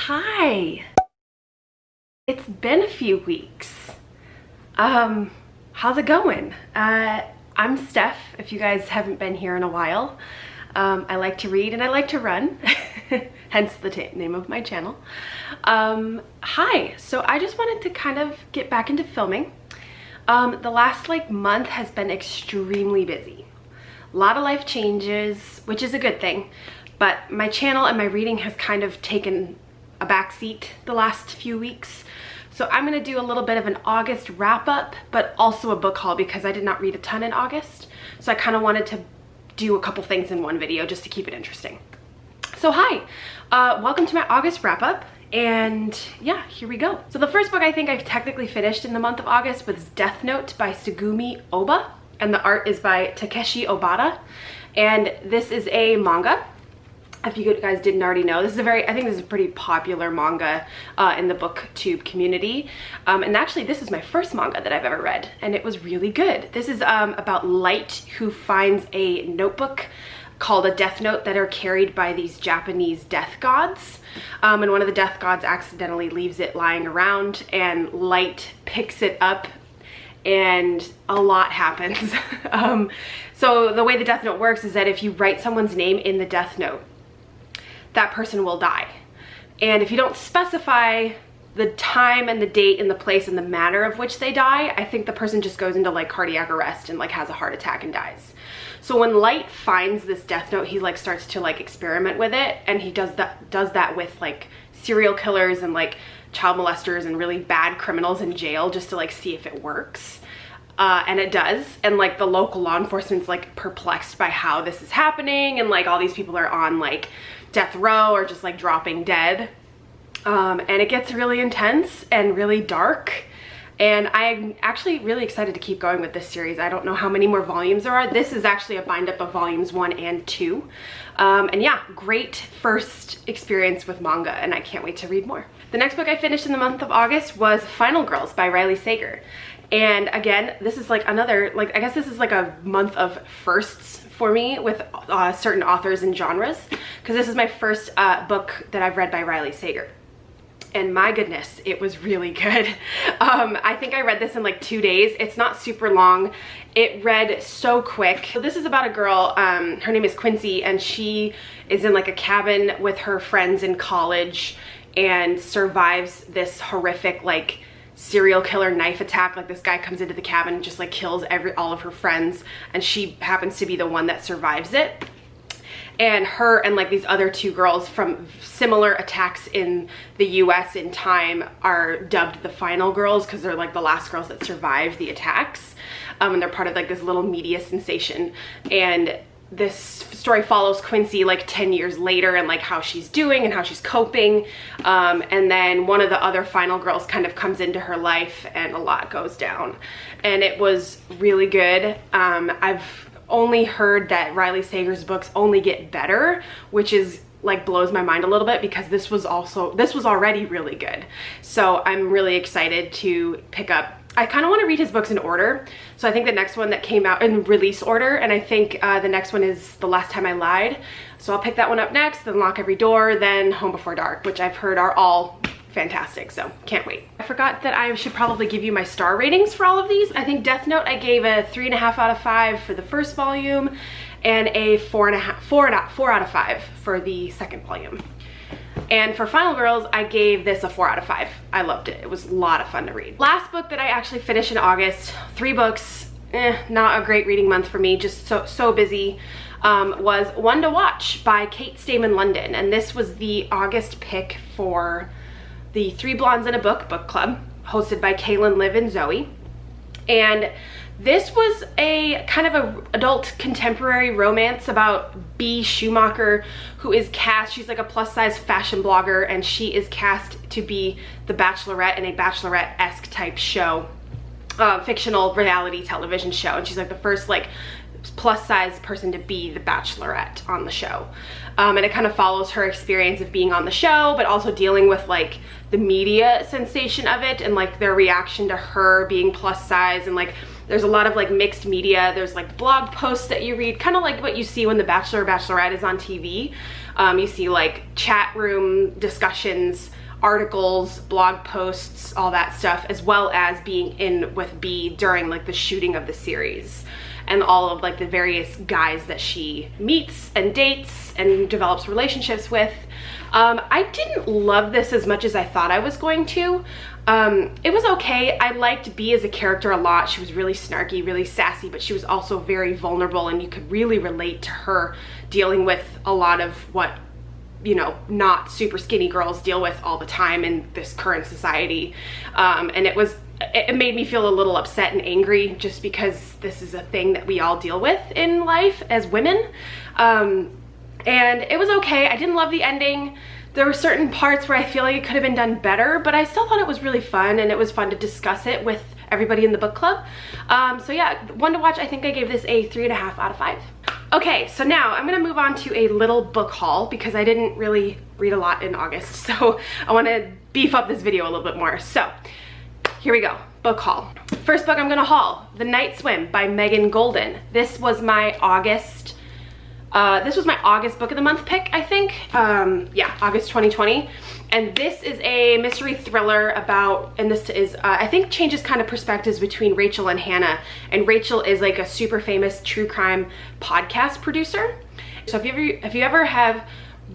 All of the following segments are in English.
Hi. It's been a few weeks. How's it going? I'm Steph, if you guys haven't been here in a while. I like to read and I like to run, hence the name of my channel. Hi, so I just wanted to kind of get back into filming. The last month has been extremely busy. A lot of life changes, which is a good thing, but my channel and my reading has kind of taken a backseat the last few weeks. So I'm gonna do a little bit of an August wrap up, but also a book haul because I did not read a ton in August. So I kind of wanted to do a couple things in one video just to keep it interesting. So hi, welcome to my August wrap up. And yeah, here we go. So the first book I think I've technically finished in the month of August was Death Note by Tsugumi Ohba, and the art is by Takeshi Obata. And this is a manga. If you guys didn't already know, this is I think this is a pretty popular manga in the booktube community. And actually this is my first manga that I've ever read, and it was really good. This is about Light, who finds a notebook called a death note that are carried by these Japanese death gods. And one of the death gods accidentally leaves it lying around, and Light picks it up and a lot happens. So the way the death note works is that if you write someone's name in the death note, that person will die. And if you don't specify the time and the date and the place and the manner of which they die, I think the person just goes into cardiac arrest and has a heart attack and dies. So when Light finds this death note, he starts to experiment with it, and he does that with serial killers and child molesters and really bad criminals in jail, just to see if it works. And it does, and the local law enforcement's perplexed by how this is happening, and all these people are on death row or just dropping dead. And it gets really intense and really dark, and I'm actually really excited to keep going with this series. I don't know how many more volumes there are. This is actually a bind up of volumes 1 and 2. And yeah, great first experience with manga, and I can't wait to read more. The next book I finished in the month of August was Final Girls by Riley Sager. And again, this is another, I guess this is a month of firsts for me with certain authors and genres, because this is my first book that I've read by Riley Sager. And my goodness, it was really good. I think I read this in 2 days. It's not super long. It read so quick. So this is about a girl, her name is Quincy, and she is in a cabin with her friends in college and survives this horrific serial killer knife attack. This guy comes into the cabin and just kills all of her friends, and she happens to be the one that survives it. And her and these other two girls from similar attacks in the US in time are dubbed the Final Girls, because they're the last girls that survived the attacks. And they're part of this little media sensation. And this story follows Quincy 10 years later, and how she's doing and how she's coping. And then one of the other Final Girls kind of comes into her life, and a lot goes down. And it was really good. I've only heard that Riley Sager's books only get better, which is blows my mind a little bit, because this was already really good. So I'm really excited to pick up. I kind of want to read his books in order. So I think the next one that came out in release order, and I think the next one is The Last Time I Lied. So I'll pick that one up next, then Lock Every Door, then Home Before Dark, which I've heard are all fantastic, so can't wait. I forgot that I should probably give you my star ratings for all of these. I think Death Note I gave a 3.5 out of 5 for the first volume, and a 4 out of 5 for the second volume. And for Final Girls, I gave this a 4 out of 5. I loved it. It was a lot of fun to read. Last book that I actually finished in August, 3 books, not a great reading month for me, just so busy, was One to Watch by Kate Stayman London. And this was the August pick for the 3 Blondes in a Book book club, hosted by Kaylin, Liv, and Zoe. And this was a kind of a adult contemporary romance about Bea Schumacher, who is cast, she's a plus-size fashion blogger, and she is cast to be the Bachelorette in a Bachelorette-esque type show, fictional reality television show. And she's the first plus-size person to be the Bachelorette on the show. And it kind of follows her experience of being on the show, but also dealing with the media sensation of it, and their reaction to her being plus size. And there's a lot of mixed media. There's blog posts that you read, kind of what you see when The Bachelor or Bachelorette is on TV. You see like chat room discussions, articles, blog posts, all that stuff, as well as being in with B during like the shooting of the series, and all of like the various guys that she meets and dates and develops relationships with. I didn't love this as much as I thought I was going to. It was okay. I liked B as a character a lot. She was really snarky, really sassy, but she was also very vulnerable, and you could really relate to her dealing with a lot of what, you know, not super skinny girls deal with all the time in this current society. And it made me feel a little upset and angry, just because this is a thing that we all deal with in life as women. And it was okay. I didn't love the ending. There were certain parts where I feel like it could have been done better, but I still thought it was really fun, and it was fun to discuss it with everybody in the book club. So yeah, one to watch. I think I gave this a 3.5 out of 5. Okay, so now I'm gonna move on to a little book haul, because I didn't really read a lot in August, so I wanna beef up this video a little bit more. So here we go, book haul. First book I'm gonna haul, The Night Swim by Megan Golden. This was my August book of the month pick, I think. Yeah, August 2020. And this is a mystery thriller about, and this is, I think changes kind of perspectives between Rachel and Hannah. And Rachel is like a super famous true crime podcast producer. So if you ever have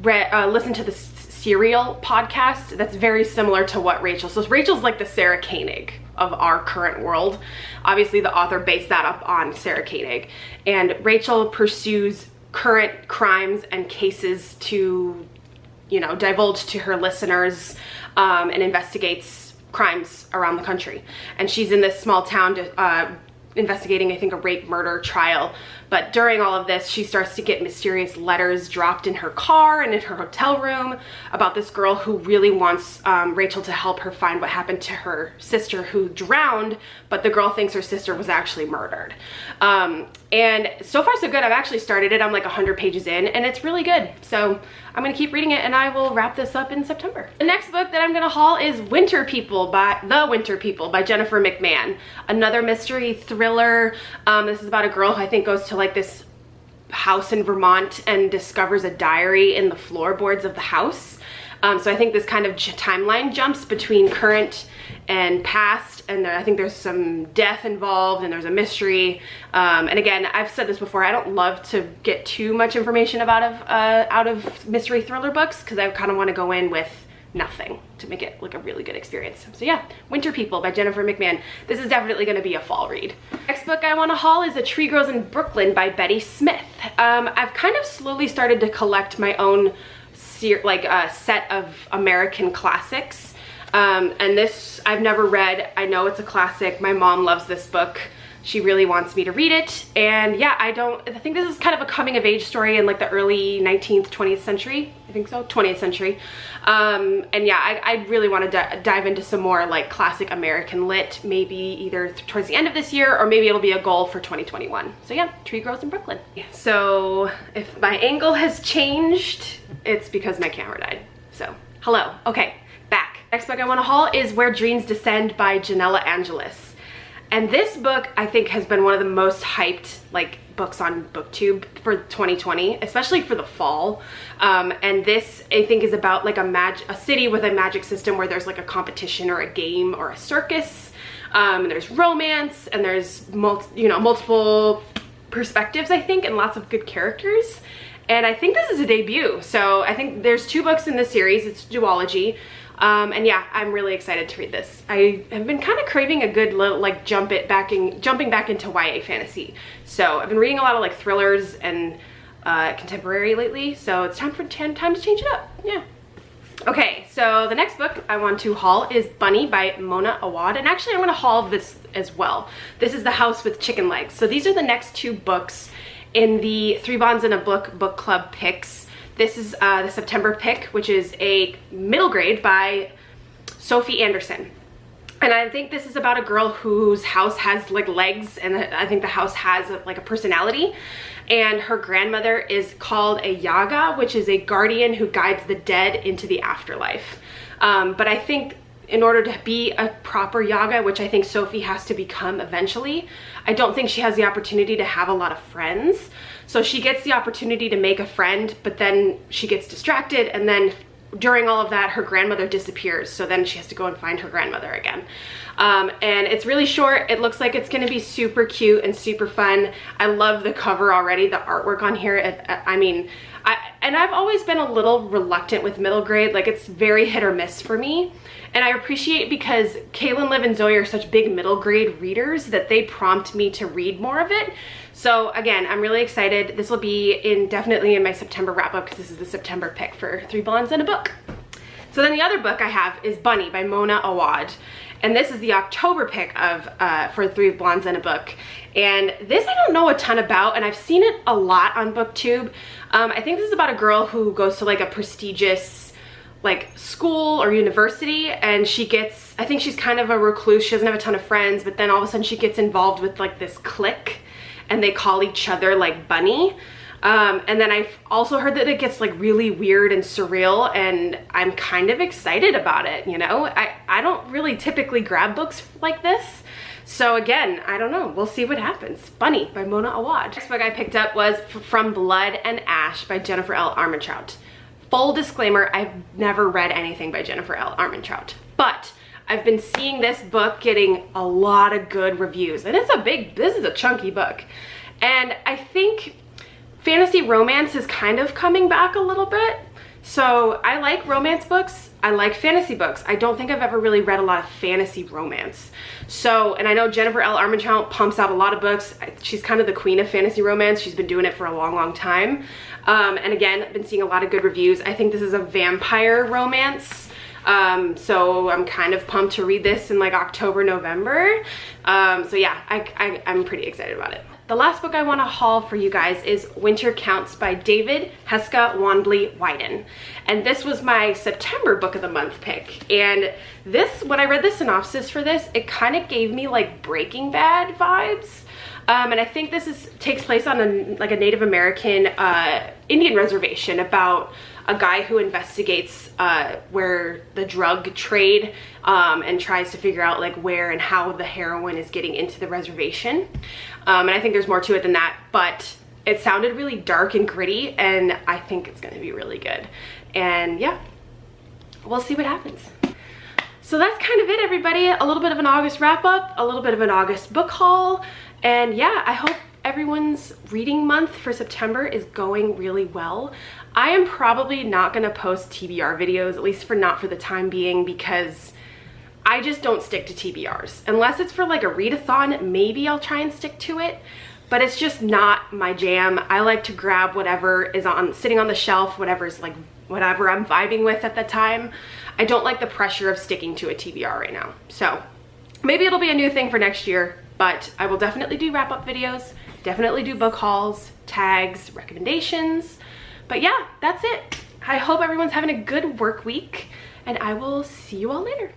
listened to the Serial podcast, that's very similar to what so Rachel's like the Sarah Koenig of our current world. Obviously the author based that up on Sarah Koenig. And Rachel pursues current crimes and cases to, you know, divulge to her listeners, and investigates crimes around the country. And she's in this small town investigating, I think, a rape murder trial. But during all of this, she starts to get mysterious letters dropped in her car and in her hotel room about this girl who really wants Rachel to help her find what happened to her sister who drowned, but the girl thinks her sister was actually murdered. And so far so good. I've actually started it. I'm like 100 pages in, and it's really good. So I'm gonna keep reading it, and I will wrap this up in September. The next book that I'm gonna haul is The Winter People by Jennifer McMahon. Another mystery thriller. This is about a girl who I think goes to like this house in Vermont and discovers a diary in the floorboards of the house. So I think this kind of timeline jumps between current and past, and I think there's some death involved, and there's a mystery. And again, I've said this before, I don't love to get too much information out of mystery thriller books, because I kind of want to go in with nothing to make it like a really good experience. So yeah, Winter People by Jennifer McMahon. This is definitely going to be a fall read. Next book I want to haul is A Tree Grows in Brooklyn by Betty Smith. I've kind of slowly started to collect my own set of American classics. And this I've never read. I know it's a classic. My mom loves this book. She really wants me to read it. And yeah, I think this is kind of a coming of age story in like the early 19th, 20th century. I think so, 20th century. And yeah, I really want to dive into some more like classic American lit, maybe either towards the end of this year, or maybe it'll be a goal for 2021. So yeah, Tree Grows in Brooklyn. So if my angle has changed, it's because my camera died. So hello, okay, back. Next book I want to haul is Where Dreams Descend by Janella Angelis. And this book, I think, has been one of the most hyped like books on BookTube for 2020, especially for the fall. And this, I think, is about like a city with a magic system where there's like a competition or a game or a circus. And there's romance, and there's multiple perspectives, I think, and lots of good characters. And I think this is a debut. So I think there's 2 books in this series. It's a duology. And yeah, I'm really excited to read this. I have been kind of craving a good like jumping back into YA fantasy. So I've been reading a lot of like thrillers and contemporary lately. So it's time to change it up. Yeah. Okay, so the next book I want to haul is Bunny by Mona Awad. And actually I want to haul this as well. This is The House with Chicken Legs. So these are the next 2 books in the 3 Bonds in a Book book club picks. This is the September pick, which is a middle grade by Sophie Anderson. And I think this is about a girl whose house has like legs, and I think the house has like a personality. And her grandmother is called a Yaga, which is a guardian who guides the dead into the afterlife. But I think in order to be a proper Yaga, which I think Sophie has to become eventually, I don't think she has the opportunity to have a lot of friends. So she gets the opportunity to make a friend, but then she gets distracted, and then during all of that, her grandmother disappears. So then she has to go and find her grandmother again. And it's really short. It looks like it's gonna be super cute and super fun. I love the cover already, the artwork on here. And I've always been a little reluctant with middle grade. Like, it's very hit or miss for me. And I appreciate because Kaylin, Liv, and Zoe are such big middle grade readers that they prompt me to read more of it. So again, I'm really excited. This will be definitely in my September wrap up because this is the September pick for 3 Blondes and a Book. So then the other book I have is Bunny by Mona Awad. And this is the October pick of for 3 Blondes and a Book. And this I don't know a ton about, and I've seen it a lot on BookTube. I think this is about a girl who goes to like a prestigious like school or university, and she gets, I think she's kind of a recluse, she doesn't have a ton of friends, but then all of a sudden she gets involved with like this clique, and they call each other like Bunny. And then I've also heard that it gets like really weird and surreal, and I'm kind of excited about it, you know? I don't really typically grab books like this. So again, I don't know, we'll see what happens. Bunny by Mona Awad. Next book I picked up was From Blood and Ash by Jennifer L. Armentrout. Full disclaimer, I've never read anything by Jennifer L. Armentrout, but I've been seeing this book getting a lot of good reviews, and this is a chunky book. And I think fantasy romance is kind of coming back a little bit. So I like romance books, I like fantasy books. I don't think I've ever really read a lot of fantasy romance. So, and I know Jennifer L. Armentrout pumps out a lot of books. She's kind of the queen of fantasy romance. She's been doing it for a long, long time. And again, I've been seeing a lot of good reviews. I think this is a vampire romance. So I'm kind of pumped to read this in like October, November. So yeah, I'm pretty excited about it. The last book I want to haul for you guys is Winter Counts by David Heska Wandley Wyden. And this was my September book of the month pick. And this, when I read the synopsis for this, it kind of gave me like Breaking Bad vibes. And I think this takes place on a Native American Indian reservation about a guy who investigates where the drug trade and tries to figure out like where and how the heroin is getting into the reservation. And I think there's more to it than that, but it sounded really dark and gritty, and I think it's gonna be really good. And yeah, we'll see what happens. So that's kind of it, everybody. A little bit of an August wrap up, a little bit of an August book haul. And yeah, I hope everyone's reading month for September is going really well. I am probably not gonna post TBR videos, at least not for the time being, because I just don't stick to TBRs. Unless it's for like a readathon, maybe I'll try and stick to it, but it's just not my jam. I like to grab whatever is sitting on the shelf, whatever I'm vibing with at the time. I don't like the pressure of sticking to a TBR right now. So maybe it'll be a new thing for next year, but I will definitely do wrap-up videos, definitely do book hauls, tags, recommendations. But yeah, that's it. I hope everyone's having a good work week, and I will see you all later.